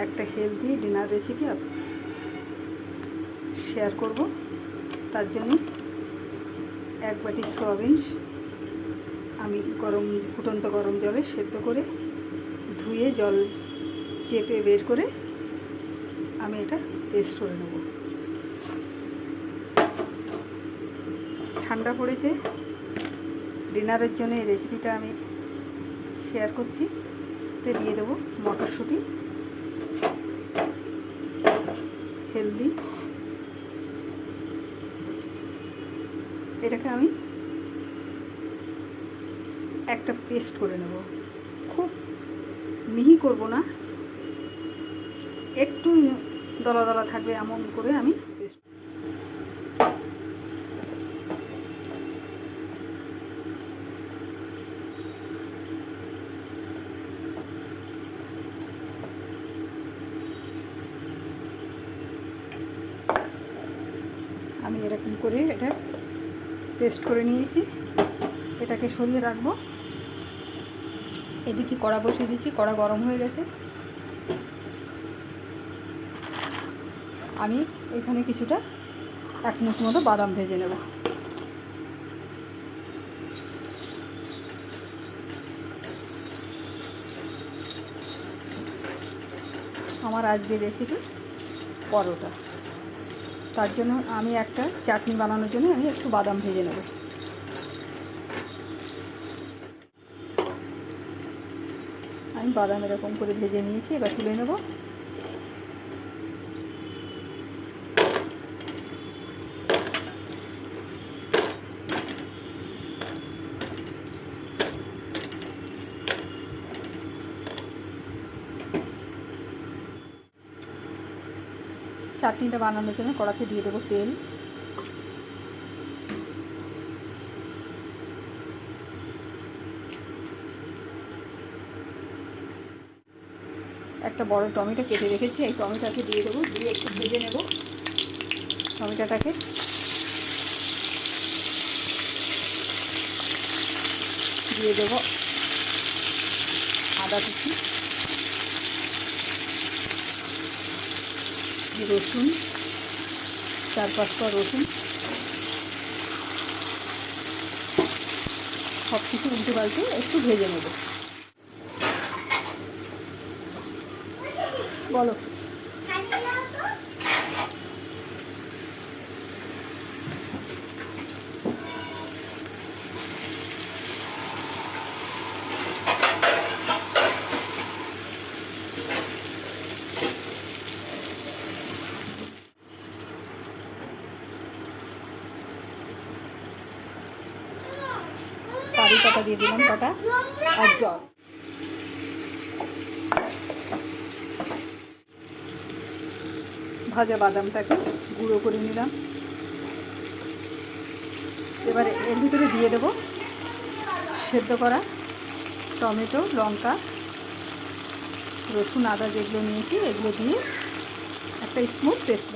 একটা healthy dinner recipe share করব। তার জন্য 1 বাটি সয়াবিন আমি ফুটন্ত গরম জলে সেদ্ধ করে ধুয়ে জল চেপে বের করে আমি এটা পেস্ট করে নেব। ঠান্ডা পড়েছে, ডিনারের জন্য এই রেসিপিটা আমি শেয়ার করছি। এতে দিয়ে দেবো মটরশুঁটি, হেলদি। এটাকে আমি একটা পেস্ট করে নেব, খুব মিহি করব না, একটু দলা দলা থাকবে এমন করে আমি পেস্ট। আমি এরকম করে এটা পেস্ট করে নিয়েছি। এটাকে সরিয়ে রাখবো। এদিকে কড়া বসিয়ে দিয়েছি, কড়া গরম হয়ে গেছে। আমি এখানে কিছুটা 1 মুঠ মতো বাদাম ভেজে নেব। আমার আজকে রেসিপি পরোটা, তার জন্য আমি একটা চাটনি বানানোর জন্য আমি একটু বাদাম ভেজে নেব। আমি বাদাম এরকম করে ভেজে নিয়েছি, এবার তুলে নেব। চাটনিটা বানানোর জন্য কড়াতে দিয়ে দেবো তেল। একটা বড় টমেটো কেটে রেখেছি, এই টমেটোটাকে দিয়ে দেবো, দিয়ে একটু ভেজে নেব টমেটোটাকে। দিয়ে দেবো আদা কুচি, রসুন, 4-5 কোয়া রসুন, সব কিছু উল্টে পাল্টে একটু ভেজে নেব। বলো, কারি পাতা দিয়ে দিলাম কাটা, আর জল। ভাজা বাদামটাকে গুঁড়ো করে নিলাম। এবারে এর ভিতরে দিয়ে দেবো সেদ্ধ করা টমেটো, লঙ্কা, রসুন, আদা যেগুলো নিয়েছি এগুলো দিয়ে একটা স্মুথ পেস্ট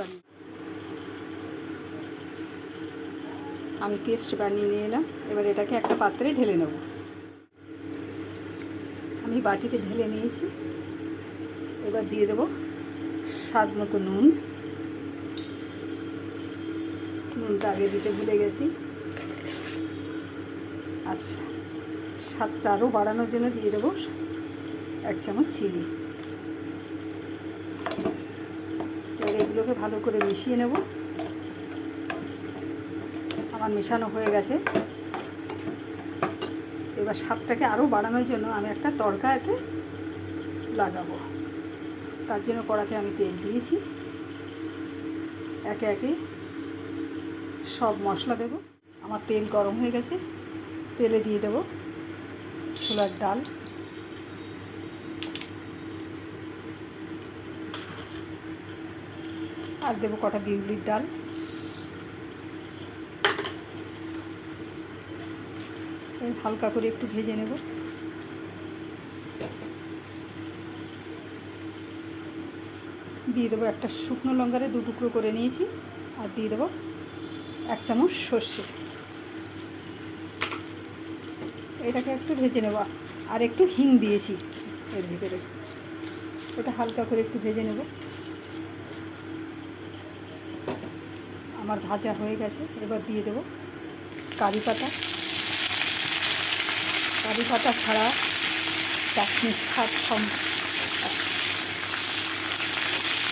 বানিয়ে নিয়ে এলাম। এবার এটাকে একটা পাত্রে ঢেলে নেব। আমি বাটিতে ঢেলে নিয়েছি। এবার দিয়ে দেবো স্বাদ মতো নুন। নুনটা আগে দিতে ভুলে গেছি। আচ্ছা, স্বাদটা আরও বাড়ানোর জন্য দিয়ে দেবো 1 চামচ চিনি। এবার এগুলোকে ভালো করে মিশিয়ে নেব। আমার মেশানো হয়ে গেছে। এবার স্বাদটাকে আরও বাড়ানোর জন্য আমি একটা তড়কা এতে লাগাবো। তার জন্য কড়াতে আমি তেল দিয়েছি। একে একে সব মশলা দেব। আমার তেল গরম হয়ে গেছে। তেলে দিয়ে দেব ছোলার ডাল, আর দেবো কটা বিউলির ডাল। হালকা করে একটু ভেজে নেব। দিয়ে দেবো একটা শুকনো লঙ্কারে 2 টুকরো করে নিয়েছি, আর দিয়ে দেবো 1 চামচ সর্ষে। এটাকে একটু ভেজে নেব, আর একটু হিং দিয়েছি এর ভিতরে। এটা হালকা করে একটু ভেজে নেব। আমার ভাজা হয়ে গেছে। এবার দিয়ে দেব কারি পাতা। কারি পাতা ছাড়া চাটনির স্বাদ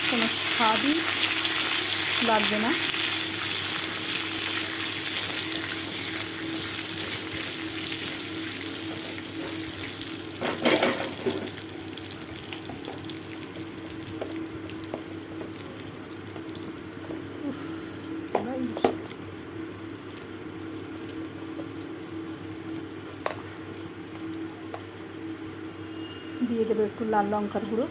কোনো স্বাদই লাগবে না। দিয়ে দেবো একটু লাল লঙ্কার গুঁড়ো।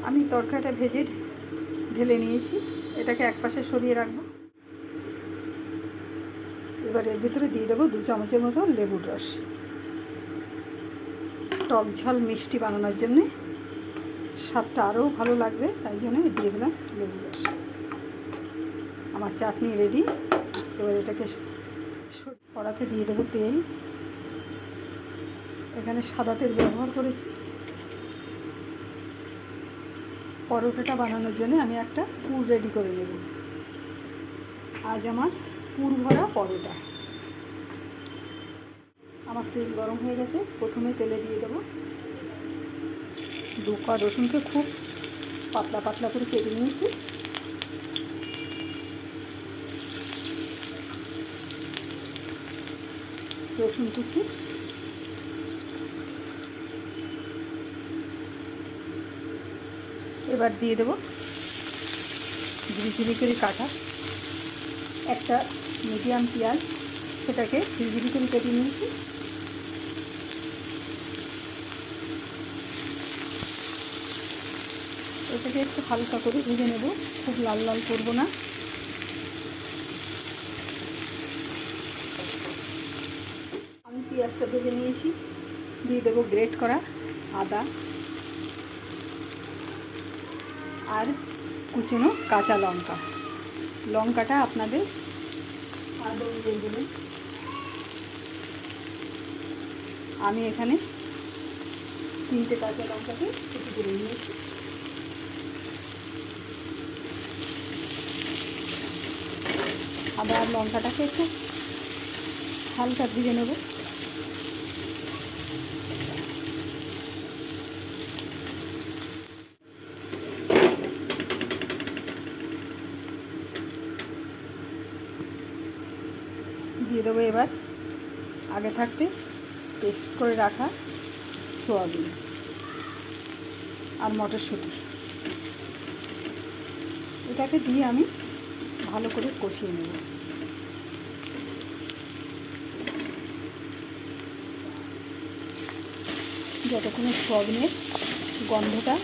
আমি তরকারিটা ভেজে ঢেলে নিয়েছি, এটাকে একপাশে সরিয়ে রাখবো। এবার এর ভিতরে দিয়ে দেবো 2 চামচের মতো লেবুর রস। টক ঝাল মিষ্টি বানানোর জন্যে স্বাদটা আরও ভালো লাগবে, তাই জন্য দিয়ে দিলাম লেবুর রস। আমার চাটনি রেডি। এবার এটাকে কড়াতে দিয়ে দেবো তেল। এখানে সাদা তেল ব্যবহার করেছি। পরোটাটা বানানোর জন্য আমি একটা পুর রেডি করে নেব। আজ আমার পুর ভরা পরোটা। আমার তেল গরম হয়ে গেছে। প্রথমে তেলে দিয়ে দেবো 2 কোয়া রসুনকে খুব পাতলা পাতলা করে কেটে নিয়েছি। রসুন কুচি, এবার দিয়ে দেবো ঝিরিঝিরি করে কাটা একটা মিডিয়াম পেঁয়াজ, সেটাকে ঝিরিঝিরি করে কেটে নিয়েছি। এটাকে একটু হালকা করে ভেজে নেব, খুব লাল লাল করবো না। আমি পেঁয়াজটা ভেজে নিয়েছি। দিয়ে দেবো গ্রেট করা আদা আর কুচনো কাঁচা লঙ্কা। লঙ্কাটা আপনাদের স্বাদ অনুযায়ী দেবেন। আমি এখানে 3টে কাঁচা লঙ্কাকে কুচি করে নিয়েছি। আদা আর লঙ্কাটাকে একটু হালকা ভেজে নেব। দিয়ে দেবো এবার আগে থাকতে পেস্ট করে রাখা সয়াবিন আর মটরশুঁটি। এটাকে দিয়ে আমি ভালো করে কষিয়ে নেব। যতক্ষণে সয়াবিনের গন্ধটা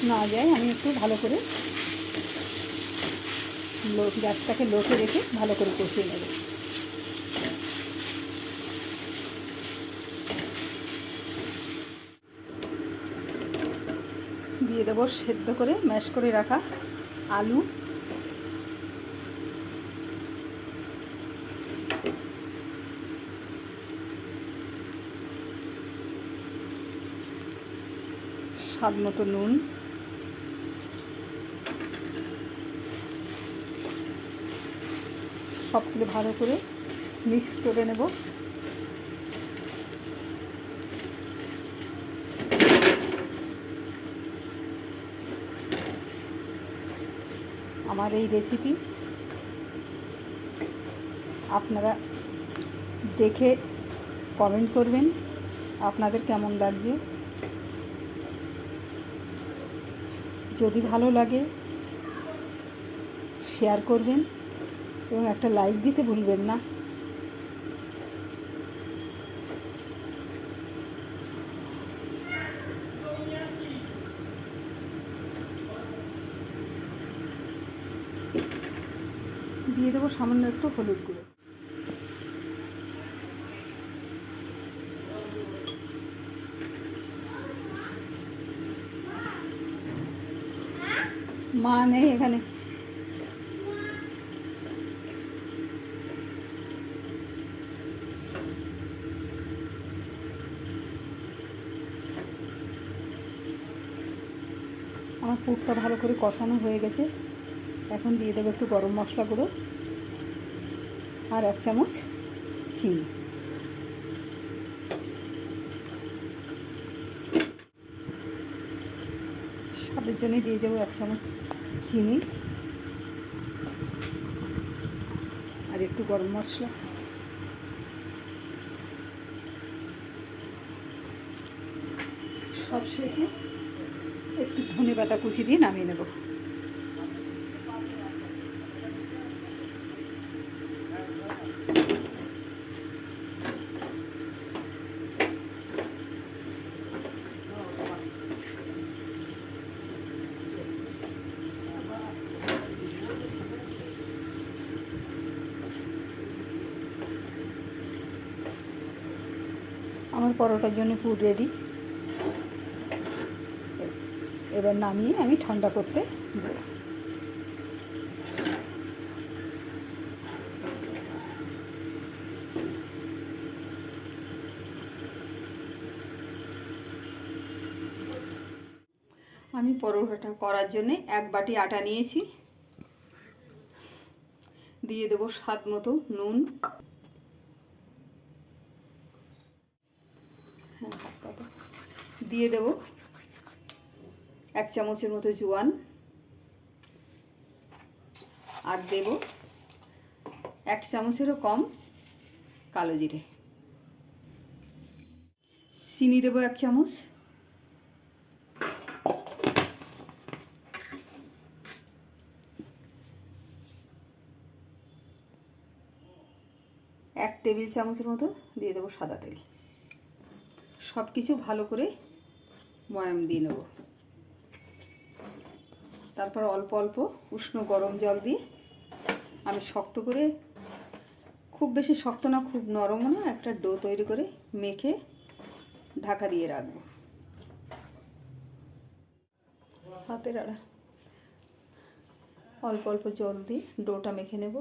না যায় আমি একটু ভালো করে গ্যাসটাকে লোতে রেখে ভালো করে কষিয়ে নেব। দিয়ে দেবো সেদ্ধ করে ম্যাশ করে রাখা আলু, স্বাদ মতো নুন, সবগুলো ভালো করে মিক্স করে নেব। আমার এই রেসিপি আপনারা দেখে কমেন্ট করবেন আপনাদের কেমন লাগছে। যদি ভালো লাগে শেয়ার করবেন এবং একটা লাইক দিতে ভুলবেন না। দিয়ে দেবো সামান্য একটু হলুদ গুঁড়ো। মা নেই এখানে। আমার পুরটা ভালো করে কষানো হয়ে গেছে। এখন দিয়ে দেবো একটু গরম মশলা গুঁড়ো আর 1 চামচ চিনি। স্বাদের জন্যই দিয়ে যাবো 1 চামচ চিনি আর একটু গরম মশলা। সব শেষে একটু ধনেপাতা কুচি দিয়ে নামিয়ে নেব। আমার পরোটার জন্য পুর রেডি। এবার নামিয়ে আমি ঠান্ডা করতে দেব। আমি পরোটাটা করার জন্য 1 বাটি আটা নিয়েছি। দিয়ে দেবো স্বাদ মতো নুন, দিয়ে দেবো 1 চামচের মতো জোয়ান, আর দেব 1 চামচেরও কম কালো জিরে। চিনি দেবো 1 চামচ, এক টেবিল চামচের মতো দিয়ে দেবো সাদা তেল। সব কিছু ভালো করে ময়াম দিয়ে নেব। তারপর অল্প অল্প উষ্ণ গরম জল দিয়ে আমি শক্ত করে, খুব বেশি শক্ত না খুব নরমও না, একটা ডো তৈরি করে মেখে ঢাকা দিয়ে রাখবো। হাতের আড়া অল্প অল্প জল দিয়ে ডোটা মেখে নেব।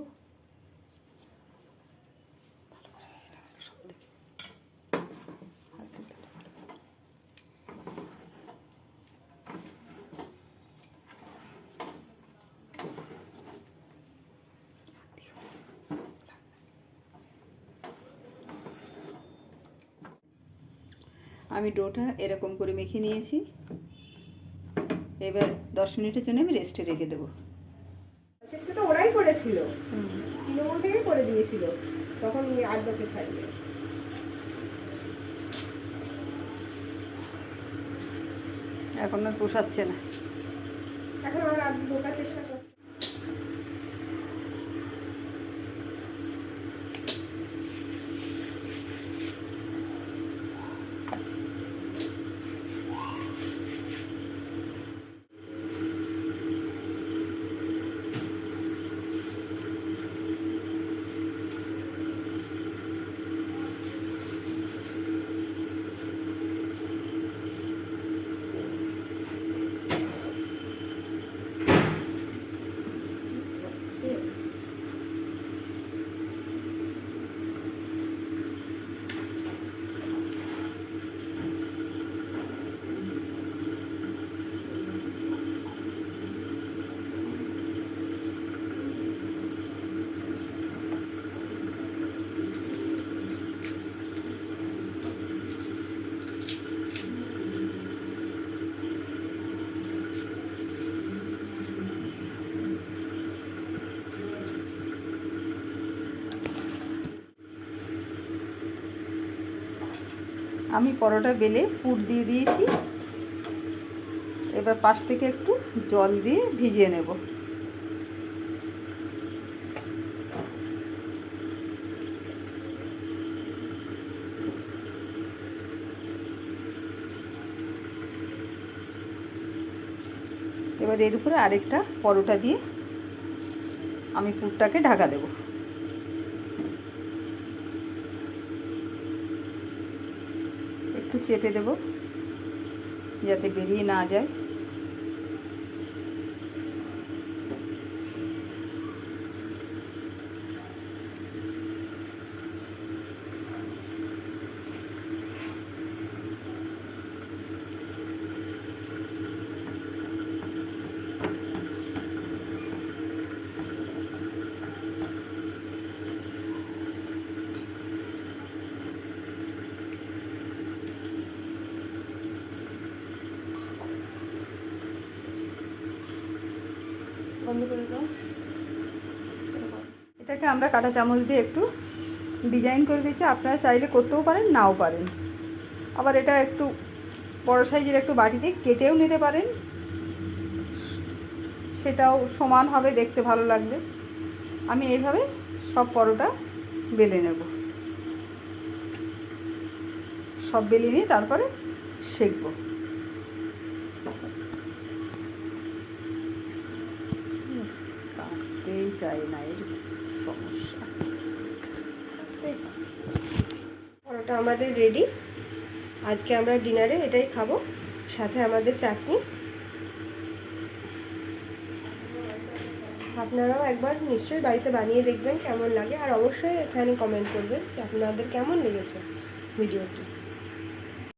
আমি ডোটা এরকম করে মেখে নিয়েছি। এবার 10 মিনিটের জন্য আমি রেস্টে রেখে দেবো। সেটা তো ওরাই করেছিল, তৃণমূল থেকে করে দিয়েছিল, তখন আড্ডাকে ছাড়িয়ে। এখন আর পোষাচ্ছে না। এখন আমার আড্ডা ঢোকার চেষ্টা করছে। আমি পরোটা বেলে পুর দিয়ে দিয়েছি। এবার পাশ থেকে একটু জল দিয়ে ভিজিয়ে নেব। এবার এর উপরে আরেকটা পরোটা দিয়ে আমি পুরটাকে ঢাকা দেব। একটু চেপে দেব যাতে বেরিয়ে না যায়। বন্ধ করে দাও। এটাকে আমরা কাঁটা চামচ দিয়ে একটু ডিজাইন করে দিয়েছি, আপনারা চাইলে করতেও পারেন, নাও পারেন। আবার এটা একটু বড় সাইজের একটু বাটিতে কেটেও নিতে পারেন, সেটাও সমান হবে, দেখতে ভালো লাগবে। আমি এইভাবে সব পরোটা বেলে নেব, সব বেলে নিয়ে তারপরে সেঁকবো। কাটতেই চাই না, এর সমস্যা। পরোটা আমাদের রেডি। আজকে আমরা ডিনারে এটাই খাবো, সাথে আমাদের চাটনি। আপনারাও একবার নিশ্চয়ই বাড়িতে বানিয়ে দেখবেন কেমন লাগে, আর অবশ্যই এখানে কমেন্ট করবেন যে আপনাদের কেমন লেগেছে ভিডিওটি।